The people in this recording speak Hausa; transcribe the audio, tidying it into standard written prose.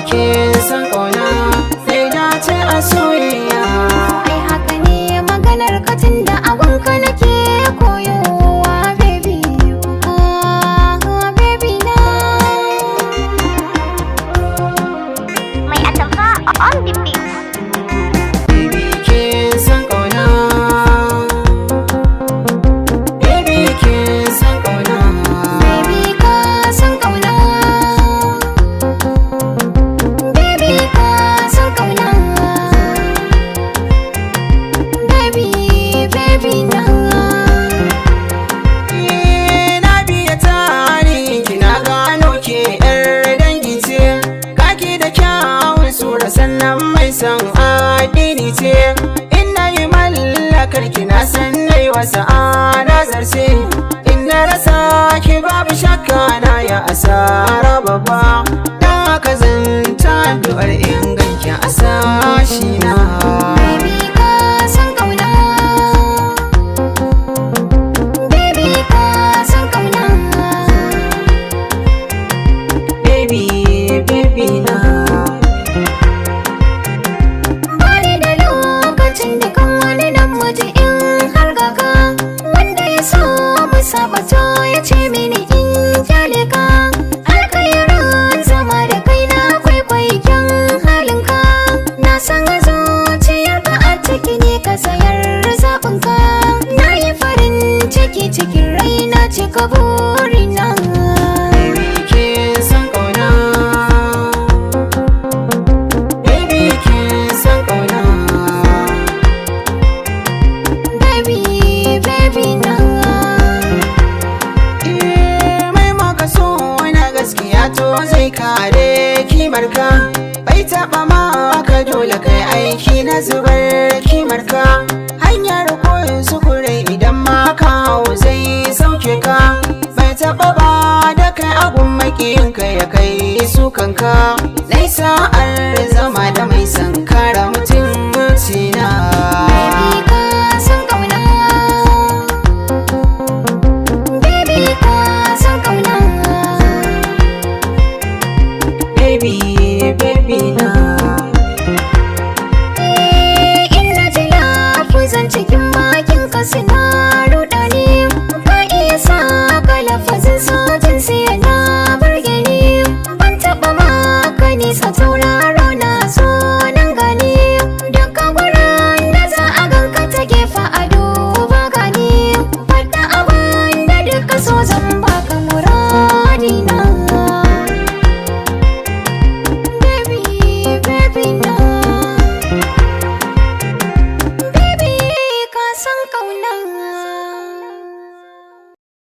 ke san ƙauna sai dace a soyayya. Ai haka ne maganar ka tunda abunka nake koyowa baby. Baby na mai atamfa on the beat. Baby ke san ƙauna, baby ke san ƙauna, Baby ka san ƙauna, baby ka san ƙauna, baby na. na biya tarihin ki na gano ke yar dangi ce, kaki da kyawun sura sannan mai san addini ce. In na yi mallakar ki na san nai wasa ana zarce, in na rasa ki babu shakka na ya asara babba. Dan haka zan ta addu'ar inganki a sashi na. Baby ka san ƙauna, baby ka san ƙauna, Baby na. bani da lokacin da kan wani namiji in har gaga wanda ya so mu saba to ya ce mini in kyale ka. Alkhairin zama da kai na kwaikwayon halinka, na san zuciyarka a ciki ne ka sayar zaɓinka. Na yi farin ciki cikin raina cika burina. Baby ke san ƙauna, baby ke san ƙauna, Baby na. mai maka so na gaskiya to zai kare kimarka, bai taɓa maka dole kai aiki na zubar kimarka. Hanyar koyon sukure idan ma ka hau zai sauke ka, bai taɓa ba da kai agun makiyinka ya kai sukanka. Nai sa'ar zama da mai san kara mutumcina. Baby ka san ƙauna, baby ka san ƙauna, Baby na. ina ji lafuzan cikin bakin ka suna ruɗa ni, ka iya sa ka lafazin sojin sai yana burge ni. Ban taɓa maka nisa tauraro na so nan gani, duka gurin da za a ganka ta gefa a duba gani. Faɗa abin da duka so zan baka muradina. Baby na, baby ka san ƙauna.